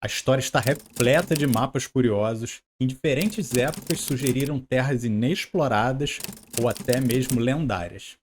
A história está repleta de mapas curiosos que em diferentes épocas sugeriram terras inexploradas ou até mesmo lendárias.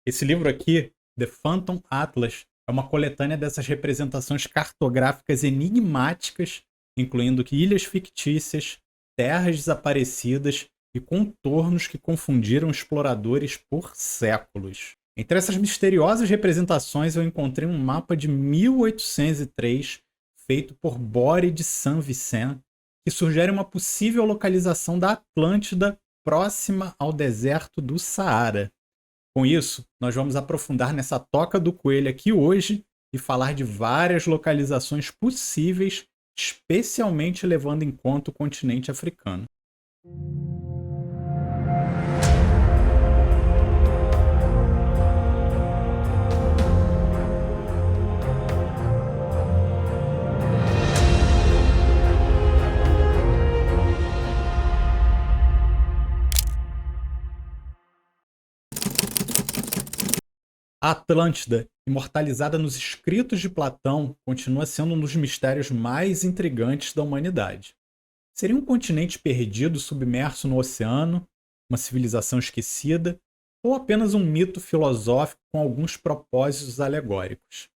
Esse livro aqui, The Phantom Atlas, é uma coletânea dessas representações cartográficas enigmáticas, incluindo ilhas fictícias, terras desaparecidas e contornos que confundiram exploradores por séculos. Entre essas misteriosas representações, eu encontrei um mapa de 1803 feito por Bory de Saint-Vincent, que sugere uma possível localização da Atlântida próxima ao deserto do Saara. Com isso, nós vamos aprofundar nessa toca do coelho aqui hoje e falar de várias localizações possíveis, especialmente levando em conta o continente africano. A Atlântida, imortalizada nos escritos de Platão, continua sendo um dos mistérios mais intrigantes da humanidade. Seria um continente perdido submerso no oceano, uma civilização esquecida, ou apenas um mito filosófico com alguns propósitos alegóricos?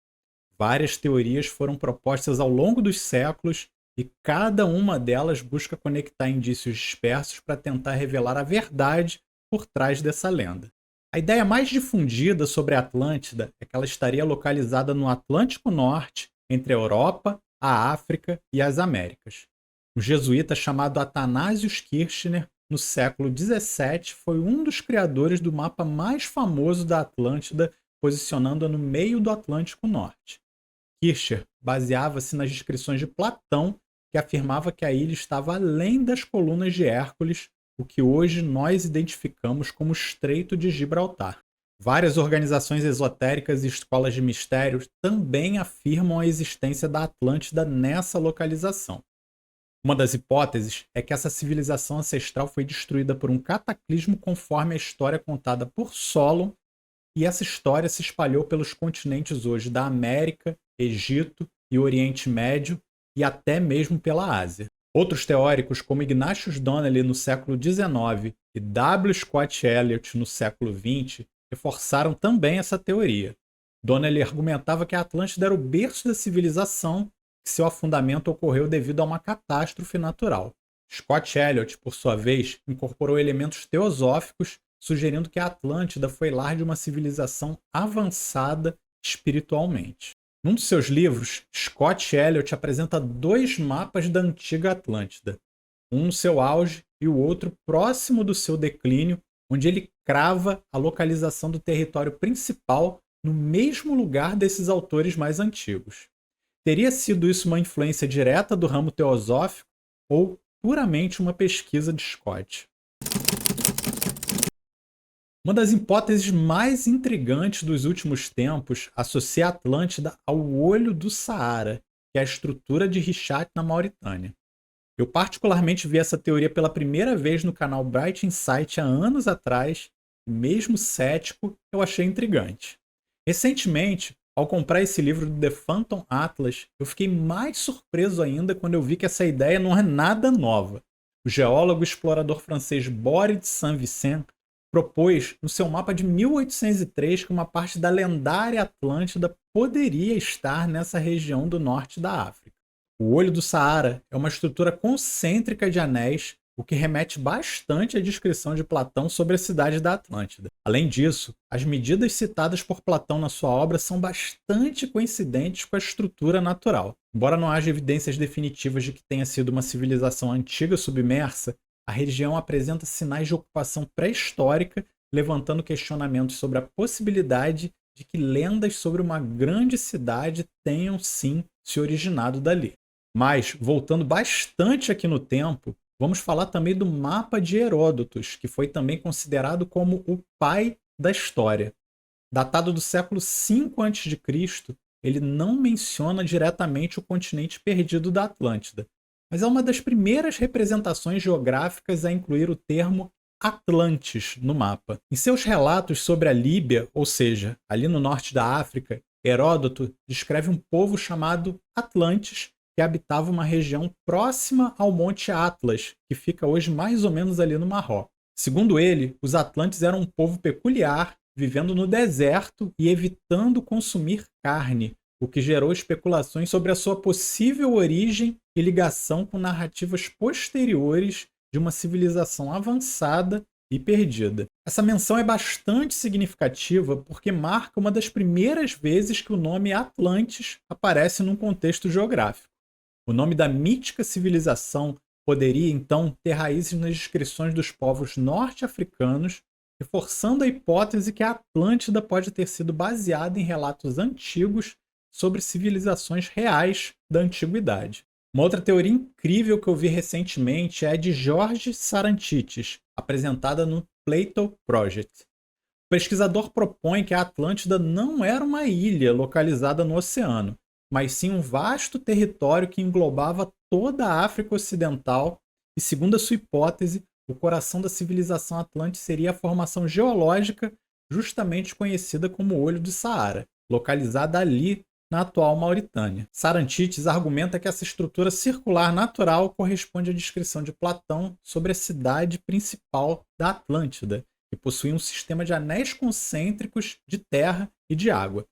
Várias teorias foram propostas ao longo dos séculos e cada uma delas busca conectar indícios dispersos para tentar revelar a verdade por trás dessa lenda. A ideia mais difundida sobre a Atlântida é que ela estaria localizada no Atlântico Norte, entre a Europa, a África e as Américas. O jesuíta chamado Athanasius Kirchner, no século XVII, foi um dos criadores do mapa mais famoso da Atlântida, posicionando-a no meio do Atlântico Norte. Kirchner baseava-se nas descrições de Platão, que afirmava que a ilha estava além das colunas de Hércules, o que hoje nós identificamos como Estreito de Gibraltar. Várias organizações esotéricas e escolas de mistérios também afirmam a existência da Atlântida nessa localização. Uma das hipóteses é que essa civilização ancestral foi destruída por um cataclismo conforme a história contada por Solon, e essa história se espalhou pelos continentes hoje da América, Egito e Oriente Médio e até mesmo pela Ásia. Outros teóricos, como Ignatius Donnelly no século XIX e W. Scott Elliott no século XX, reforçaram também essa teoria. Donnelly argumentava que a Atlântida era o berço da civilização, que seu afundamento ocorreu devido a uma catástrofe natural. Scott Elliott, por sua vez, incorporou elementos teosóficos, sugerindo que a Atlântida foi lar de uma civilização avançada espiritualmente. Num dos seus livros, Scott Elliott apresenta dois mapas da antiga Atlântida, um no seu auge e o outro próximo do seu declínio, onde ele crava a localização do território principal no mesmo lugar desses autores mais antigos. Teria sido isso uma influência direta do ramo teosófico ou puramente uma pesquisa de Scott? Uma das hipóteses mais intrigantes dos últimos tempos associa a Atlântida ao Olho do Saara, que é a estrutura de Richat na Mauritânia. Eu particularmente vi essa teoria pela primeira vez no canal Bright Insight há anos atrás, e mesmo cético, eu achei intrigante. Recentemente, ao comprar esse livro do The Phantom Atlas, eu fiquei mais surpreso ainda quando eu vi que essa ideia não é nada nova. O geólogo e explorador francês Bory de Saint-Vincent propôs no seu mapa de 1803 que uma parte da lendária Atlântida poderia estar nessa região do norte da África. O Olho do Saara é uma estrutura concêntrica de anéis, o que remete bastante à descrição de Platão sobre a cidade da Atlântida. Além disso, as medidas citadas por Platão na sua obra são bastante coincidentes com a estrutura natural. Embora não haja evidências definitivas de que tenha sido uma civilização antiga submersa, a região apresenta sinais de ocupação pré-histórica, levantando questionamentos sobre a possibilidade de que lendas sobre uma grande cidade tenham sim se originado dali. Mas, voltando bastante aqui no tempo, vamos falar também do mapa de Heródotos, que foi também considerado como o pai da história. Datado do século V a.C., ele não menciona diretamente o continente perdido da Atlântida, mas é uma das primeiras representações geográficas a incluir o termo Atlantes no mapa. Em seus relatos sobre a Líbia, ou seja, ali no norte da África, Heródoto descreve um povo chamado Atlantes, que habitava uma região próxima ao Monte Atlas, que fica hoje mais ou menos ali no Marrocos. Segundo ele, os Atlantes eram um povo peculiar, vivendo no deserto e evitando consumir carne, o que gerou especulações sobre a sua possível origem e ligação com narrativas posteriores de uma civilização avançada e perdida. Essa menção é bastante significativa porque marca uma das primeiras vezes que o nome Atlantis aparece num contexto geográfico. O nome da mítica civilização poderia, então, ter raízes nas descrições dos povos norte-africanos, reforçando a hipótese que a Atlântida pode ter sido baseada em relatos antigos sobre civilizações reais da antiguidade. Uma outra teoria incrível que eu vi recentemente é a de Jorge Sarantites, apresentada no Plato Project. O pesquisador propõe que a Atlântida não era uma ilha localizada no oceano, mas sim um vasto território que englobava toda a África Ocidental e, segundo a sua hipótese, o coração da civilização Atlante seria a formação geológica justamente conhecida como Olho do Saara, localizada ali na atual Mauritânia. Sarantites argumenta que essa estrutura circular natural corresponde à descrição de Platão sobre a cidade principal da Atlântida, que possuía um sistema de anéis concêntricos de terra e de água.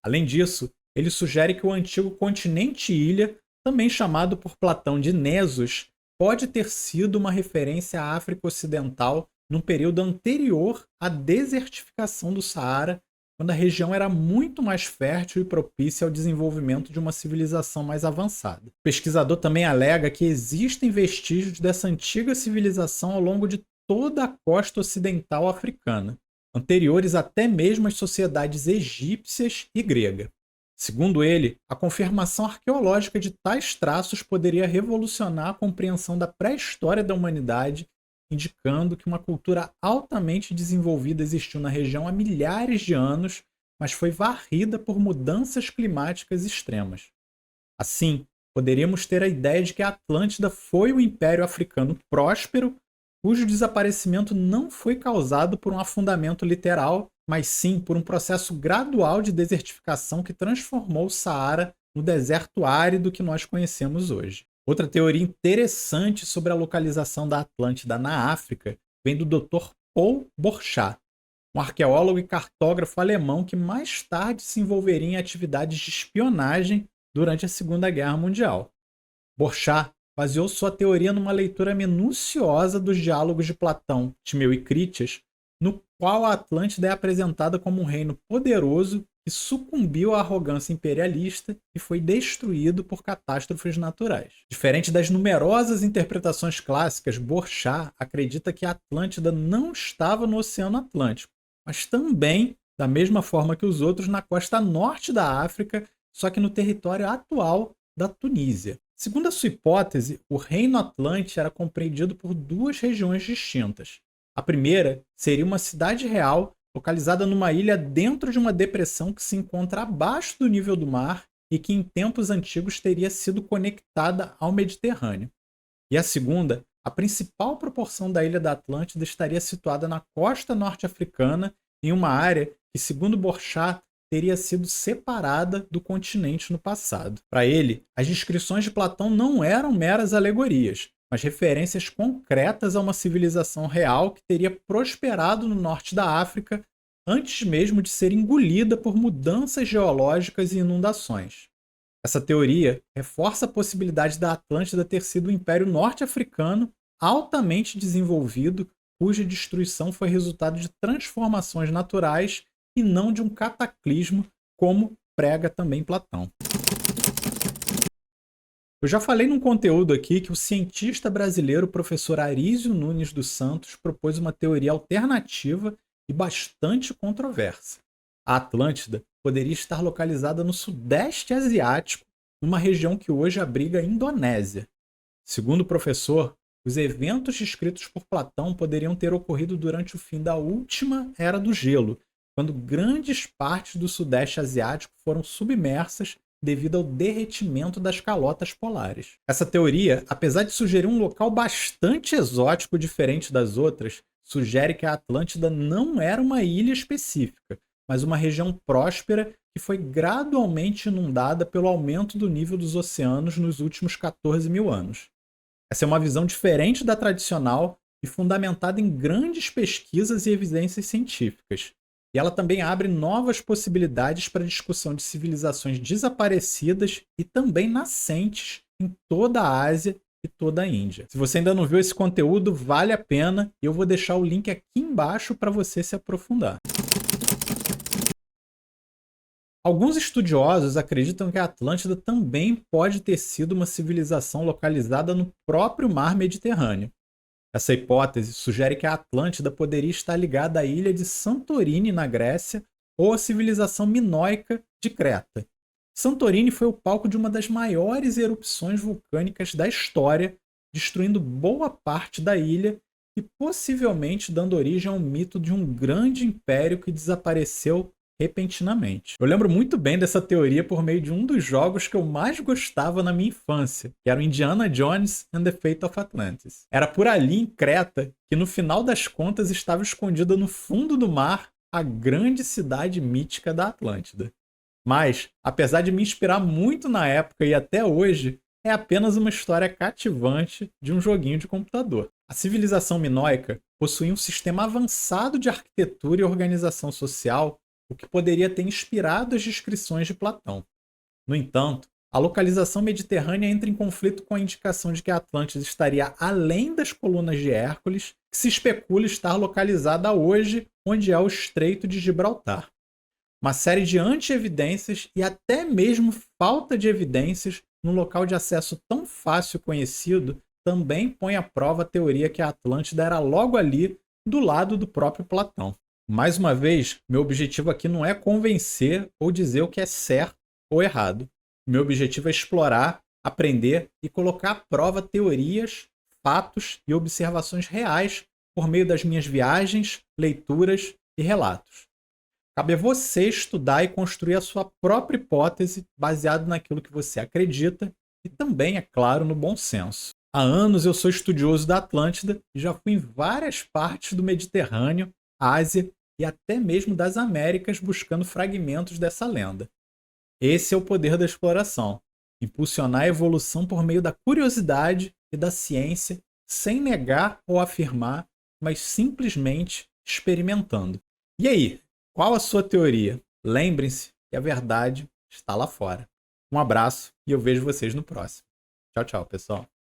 Além disso, ele sugere que o antigo continente-ilha, também chamado por Platão de Nesos, pode ter sido uma referência à África Ocidental num período anterior à desertificação do Saara, quando a região era muito mais fértil e propícia ao desenvolvimento de uma civilização mais avançada. O pesquisador também alega que existem vestígios dessa antiga civilização ao longo de toda a costa ocidental africana, anteriores até mesmo às sociedades egípcias e grega. Segundo ele, a confirmação arqueológica de tais traços poderia revolucionar a compreensão da pré-história da humanidade, indicando que uma cultura altamente desenvolvida existiu na região há milhares de anos, mas foi varrida por mudanças climáticas extremas. Assim, poderíamos ter a ideia de que a Atlântida foi um império africano próspero, cujo desaparecimento não foi causado por um afundamento literal, mas sim por um processo gradual de desertificação que transformou o Saara no deserto árido que nós conhecemos hoje. Outra teoria interessante sobre a localização da Atlântida na África vem do Dr. Paul Borchardt, um arqueólogo e cartógrafo alemão que mais tarde se envolveria em atividades de espionagem durante a Segunda Guerra Mundial. Borchardt baseou sua teoria numa leitura minuciosa dos diálogos de Platão, Timeu e Critias, no qual a Atlântida é apresentada como um reino poderoso que sucumbiu à arrogância imperialista e foi destruído por catástrofes naturais. Diferente das numerosas interpretações clássicas, Borchardt acredita que a Atlântida não estava no Oceano Atlântico, mas também, da mesma forma que os outros, na costa norte da África, só que no território atual da Tunísia. Segundo a sua hipótese, o Reino Atlante era compreendido por duas regiões distintas. A primeira seria uma cidade real localizada numa ilha dentro de uma depressão que se encontra abaixo do nível do mar e que em tempos antigos teria sido conectada ao Mediterrâneo. E a segunda, a principal proporção da ilha da Atlântida estaria situada na costa norte-africana, em uma área que, segundo Borchardt, teria sido separada do continente no passado. Para ele, as descrições de Platão não eram meras alegorias, mas referências concretas a uma civilização real que teria prosperado no norte da África antes mesmo de ser engolida por mudanças geológicas e inundações. Essa teoria reforça a possibilidade da Atlântida ter sido um império norte-africano altamente desenvolvido, cuja destruição foi resultado de transformações naturais e não de um cataclismo, como prega também Platão. Eu já falei num conteúdo aqui que o cientista brasileiro professor Arísio Nunes dos Santos propôs uma teoria alternativa e bastante controversa. A Atlântida poderia estar localizada no Sudeste Asiático, numa região que hoje abriga a Indonésia. Segundo o professor, os eventos descritos por Platão poderiam ter ocorrido durante o fim da última Era do Gelo, quando grandes partes do Sudeste Asiático foram submersas devido ao derretimento das calotas polares. Essa teoria, apesar de sugerir um local bastante exótico diferente das outras, sugere que a Atlântida não era uma ilha específica, mas uma região próspera que foi gradualmente inundada pelo aumento do nível dos oceanos nos últimos 14 mil anos. Essa é uma visão diferente da tradicional e fundamentada em grandes pesquisas e evidências científicas. E ela também abre novas possibilidades para a discussão de civilizações desaparecidas e também nascentes em toda a Ásia e toda a Índia. Se você ainda não viu esse conteúdo, vale a pena e eu vou deixar o link aqui embaixo para você se aprofundar. Alguns estudiosos acreditam que a Atlântida também pode ter sido uma civilização localizada no próprio mar Mediterrâneo. Essa hipótese sugere que a Atlântida poderia estar ligada à ilha de Santorini, na Grécia, ou à civilização minoica de Creta. Santorini foi o palco de uma das maiores erupções vulcânicas da história, destruindo boa parte da ilha e possivelmente dando origem ao mito de um grande império que desapareceu repentinamente. Eu lembro muito bem dessa teoria por meio de um dos jogos que eu mais gostava na minha infância, que era o Indiana Jones and the Fate of Atlantis. Era por ali, em Creta, que no final das contas estava escondida no fundo do mar a grande cidade mítica da Atlântida. Mas, apesar de me inspirar muito na época e até hoje, é apenas uma história cativante de um joguinho de computador. A civilização minoica possuía um sistema avançado de arquitetura e organização social, o que poderia ter inspirado as descrições de Platão. No entanto, a localização mediterrânea entra em conflito com a indicação de que a Atlântida estaria além das colunas de Hércules, que se especula estar localizada hoje onde é o Estreito de Gibraltar. Uma série de anti-evidências e até mesmo falta de evidências num local de acesso tão fácil e conhecido também põe à prova a teoria que a Atlântida era logo ali, do lado do próprio Platão. Mais uma vez, meu objetivo aqui não é convencer ou dizer o que é certo ou errado. Meu objetivo é explorar, aprender e colocar à prova teorias, fatos e observações reais por meio das minhas viagens, leituras e relatos. Cabe a você estudar e construir a sua própria hipótese baseado naquilo que você acredita e também, é claro, no bom senso. Há anos eu sou estudioso da Atlântida e já fui em várias partes do Mediterrâneo, Ásia e até mesmo das Américas buscando fragmentos dessa lenda. Esse é o poder da exploração, impulsionar a evolução por meio da curiosidade e da ciência, sem negar ou afirmar, mas simplesmente experimentando. E aí, qual a sua teoria? Lembrem-se que a verdade está lá fora. Um abraço e eu vejo vocês no próximo. Tchau, tchau, pessoal.